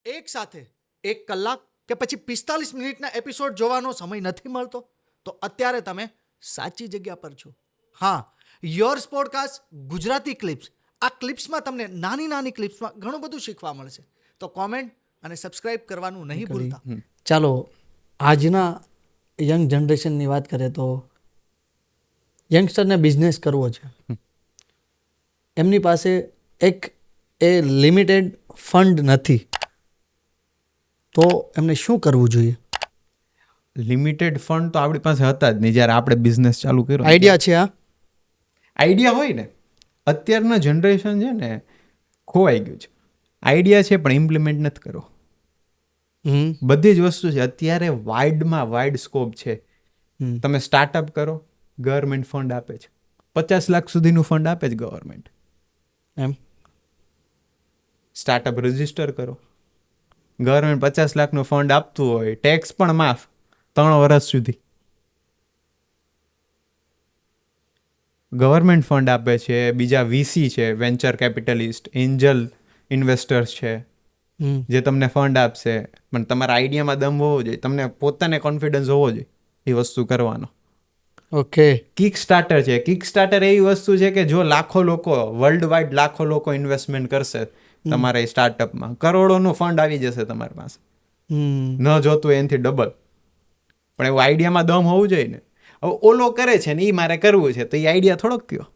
એક સાથે 1 કલાક કે પછી 45 મિનિટના એપિસોડ જોવાનો સમય નથી મળતો તો અત્યારે તમે સાચી જગ્યા પર છો. હા, યોર્સ પોડકાસ્ટ ગુજરાતી ક્લિપ્સ. આ ક્લિપ્સમાં તમને નાની ક્લિપ્સમાં ઘણું બધું શીખવા મળશે. તો કોમેન્ટ અને સબસ્ક્રાઇબ કરવાનું નહીં ભૂલતા. ચાલો આજના યંગ જનરેશનની વાત કરીએ તો યંગસ્ટરને બિઝનેસ કરવો છે. એમની પાસે એક લિમિટેડ ફંડ નથી, તો એમને શું કરવું જોઈએ? લિમિટેડ ફંડ તો આપણી પાસે હતા જ નહીં જ્યારે આપણે બિઝનેસ ચાલુ કર્યો. આઈડિયા છે? આઈડિયા હોય ને, અત્યારના જનરેશન છે ને ખોવાઈ ગયું છે. આઈડિયા છે પણ ઇમ્પ્લિમેન્ટ નથી કરો. બધી જ વસ્તુ છે અત્યારે વાઇડ સ્કોપ છે. તમે સ્ટાર્ટઅપ કરો, ગવર્મેન્ટ ફંડ આપે છે. 50 લાખ સુધીનું ફંડ આપે છે ગવર્મેન્ટ. એમ સ્ટાર્ટઅપ રજીસ્ટર કરો, ગવર્મેન્ટ 50 લાખનું ફંડ આપતું હોય, ટેક્સ પણ માફ 3 વર્ષ સુધી. ગવર્મેન્ટ ફંડ આપે છે, બીજા વીસી છે, વેન્ચર કેપિટલિસ્ટ, એન્જલ ઇન્વેસ્ટર્સ છે જે તમને ફંડ આપશે. પણ તમારા આઈડિયામાં દમ હોવો જોઈએ, તમને પોતાને કોન્ફિડન્સ હોવો જોઈએ એ વસ્તુ કરવાનો. ઓકે. કિક સ્ટાર્ટર છે. કિક સ્ટાર્ટર એવી વસ્તુ છે કે જો લાખો લોકો, વર્લ્ડ વાઇડ લાખો લોકો ઇન્વેસ્ટમેન્ટ કરશે તમારા સ્ટાર્ટઅપમાં, કરોડોનું ફંડ આવી જશે તમારી પાસે. ન જોતું એનાથી ડબલ. પણ એવું આઈડિયામાં દમ હોવું જોઈએ ને. હવે ઓલો કરે છે ને એ મારે કરવું છે, તો એ આઈડિયા થોડોક કયો.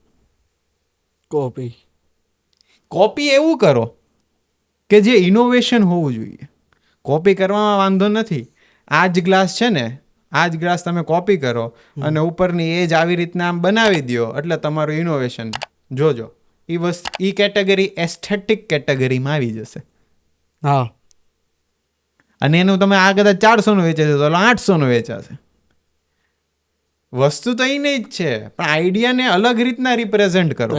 કોપી એવું કરો કે જે ઇનોવેશન હોવું જોઈએ. કોપી કરવામાં વાંધો નથી. આ જ ગ્લાસ છે ને, આ જ ગ્લાસ તમે કોપી કરો અને ઉપરની એજ આવી રીતના આમ બનાવી દો એટલે તમારું ઇનોવેશન જોજો એ કેટેગરી એસ્થેટિક કેટેગરીમાં આવી જશે. હા. અને એનું તમે આ કદાચ 400 નું વેચે છે તો 800 નું વેચાશે. વસ્તુ તો એ નહીં જ છે, પણ આઈડિયાને અલગ રીતના રિપ્રેઝેન્ટ કરો.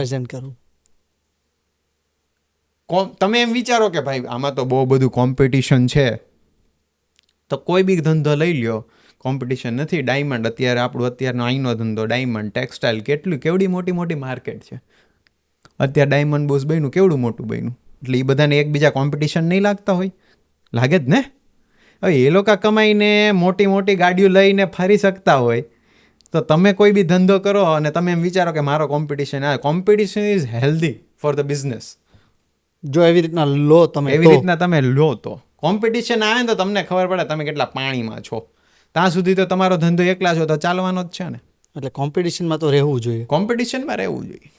તમે એમ વિચારો કે ભાઈ આમાં તો બહુ બધું કોમ્પિટિશન છે, તો કોઈ બી ધંધો લઈ લ્યો, કોમ્પિટિશન નથી. ડાયમંડ અત્યારે આપણું અત્યારનો અહીંનો ધંધો ડાયમંડ ટેક્સટાઇલ, કેવડી મોટી માર્કેટ છે અત્યારે. ડાયમંડ બોસ બન્યું, કેવડું મોટું બન્યું. એટલે એ બધાને એકબીજા કોમ્પિટિશન નહીં લાગતા હોય? લાગે જ ને. હવે એ લોકો કમાઈને મોટી ગાડીઓ લઈને ફરી શકતા હોય, તો તમે કોઈ બી ધંધો કરો અને તમે એમ વિચારો કે મારો કોમ્પિટિશન આવે. Competition is healthy for the business. જો એવી રીતના લો તમે, એવી રીતના તમે લો તો કોમ્પિટિશન આવે ને તો તમને ખબર પડે તમે કેટલા પાણીમાં છો. ત્યાં સુધી તો તમારો ધંધો એકલા છો તો ચાલવાનો જ છે ને. એટલે કોમ્પિટિશનમાં તો રહેવું જોઈએ. કોમ્પિટિશનમાં રહેવું જોઈએ.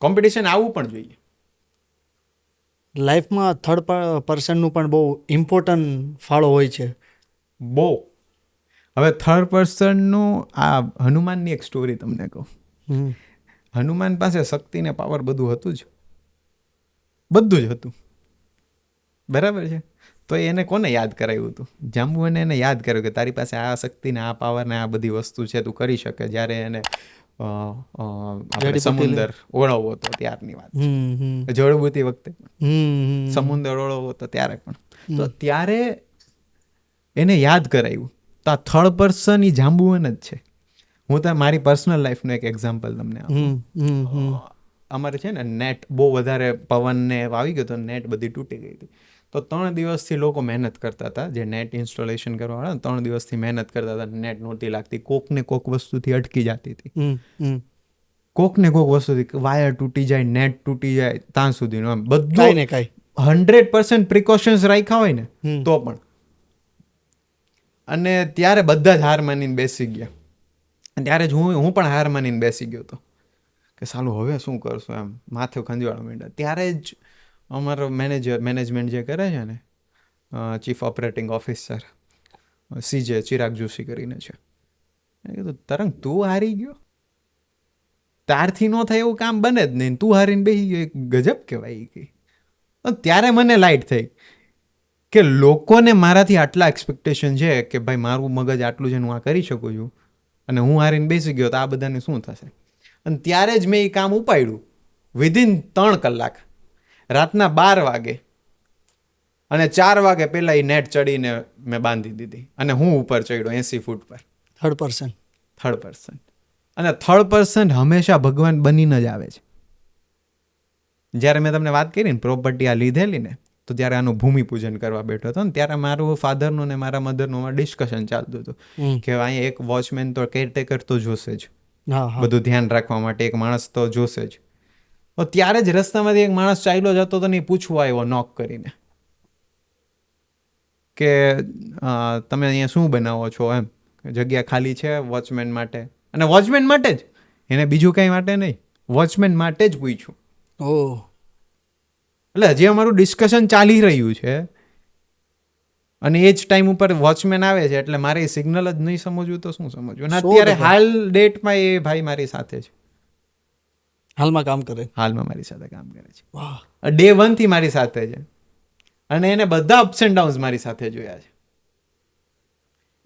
કોમ્પિટિશન આવવું પણ જોઈએ. લાઈફમાં થર્ડ પર્સનનું પણ બહુ ઇમ્પોર્ટન્ટ ફાળો હોય છે. બહુ. હવે થર્ડ પર્સનનું આ હનુમાનની એક સ્ટોરી તમને કહું. હનુમાન પાસે શક્તિ ને પાવર બધું હતું જ હતું, બરાબર છે. તો એને કોને યાદ કરાવ્યું હતું? જાંબુને એને યાદ કર્યું કે તારી પાસે આ શક્તિ ને આ પાવર ને આ બધી વસ્તુ છે, તું કરી શકે. જ્યારે એને સમુદ્ર ઓળવવો હતો ત્યારની વાત, જળબુતી વખતે સમુદ્ર ઓળવવો હતો ત્યારે પણ. તો ત્યારે એને યાદ કરાવ્યું. તો આ થર્ડ પર્સન એ જાંબુવન જ છે. હું તો મારી પર્સનલ લાઈફનું એક એક્ઝામ્પલ તમને આપું. અમારે છે ને નેટ બહુ વધારે પવનને આવી ગયો તો નેટ બધી તૂટી ગઈ હતી. તો 3 દિવસથી લોકો મહેનત કરતા હતા, જે નેટ ઇન્સ્ટોલેશન કરવાવાળા 3 દિવસથી મહેનત કરતા હતા. નેટ નહોતી લાગતી, કોકને કોક વસ્તુથી અટકી જતી હતી. કોકને કોક વસ્તુથી વાયર તૂટી જાય, નેટ તૂટી જાય, ત્યાં સુધીનું એમ બધું 100% પ્રિકોશન્સ રાખ્યા હોય ને તો પણ. અને ત્યારે બધા જ હાર માનીને બેસી ગયા. ત્યારે જ હું પણ હાર માનીને બેસી ગયો હતો કે સાલું હવે શું કરશું, એમ માથે ખંજવાળા માંડ્યા. ત્યારે જ અમારો મેનેજમેન્ટ જે કરે છે ને, chief operating officer CJ Chirag Joshi કરીને છે, એને કીધું તરંગ તું હારી ગયો, તારથી ન થાય એવું કામ બને જ નહીં, તું હારીને બેસી ગયો, એક ગજબ કહેવાય કે. ત્યારે મને લાઈટ થઈ કે લોકોને મારાથી આટલા એક્સપેક્ટેશન છે કે ભાઈ મારું મગજ આટલું છે, હું આ કરી શકું છું, અને હું હારીને બેસી ગયો તો આ બધાને શું થશે. અને ત્યારે જ મેં એ કામ ઉપાડ્યું. વિધિન 3 કલાક, રાતના 12 વાગે અને 4 વાગે પહેલાં એ નેટ ચડીને મેં બાંધી દીધી અને હું ઉપર ચડ્યો 80 ફૂટ પર. Third person. અને થર્ડ પર્સન હંમેશા ભગવાન બનીને જ આવે છે. જ્યારે મેં તમને વાત કરી ને પ્રોપર્ટી આ લીધેલી ને, તો ત્યારે આનું ભૂમિપૂજન કરવા બેઠો હતો ને ત્યારે મારું ફાધરનું ને મારા મધરનું ડિસ્કશન ચાલતું હતું કે અહીંયા એક વોચમેન તો કેરટેકર તો જોશે જ, હા હા બધું ધ્યાન રાખવા માટે એક માણસ તો જોશે જ. તો ત્યારે જ રસ્તામાંથી એક માણસ ચાલ્યો જતો હતો ને એ પૂછવા આવ્યો નોક કરીને કે તમે અહીંયા શું બનાવો છો, એમ જગ્યા ખાલી છે વોચમેન માટે. અને વોચમેન માટે જ, એને બીજું કંઈ માટે નહીં, વોચમેન માટે જ પૂછ્યું. ઓહ એટલે હજી અમારું ડિસ્કશન ચાલી રહ્યું છે અને એ જ ટાઈમ ઉપર વોચમેન આવે છે એટલે મારે સિગ્નલ જ નહીં સમજવું તો શું સમજવું. અને અત્યારે 100%. હાલ ડેટમાં એ ભાઈ મારી સાથે છે, હાલમાં કામ કરે. હાલમાં મારી સાથે કામ કરે છે, વાહ ડે 1 થી મારી સાથે છે અને એને બધા અપ્સ એન્ડ ડાઉન્સ મારી સાથે જોયા છે.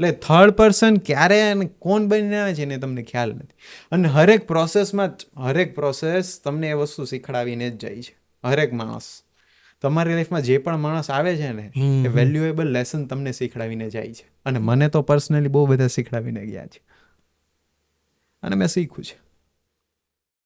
એટલે થર્ડ પર્સન ક્યારે અને કોણ બનીને આવે છે એને તમને ખ્યાલ નથી. અને હરેક પ્રોસેસ તમને એ વસ્તુ શીખડાવીને જ જાય છે. હરેક માણસ તમારી લાઈફમાં જે પણ માણસ આવે છે ને એ વેલ્યુએબલ લેસન તમને શીખડાવીને જાય છે. અને મને તો પર્સનલી બહુ બધા શીખડાવીને ગયા છે અને મેં શીખ્યું છે.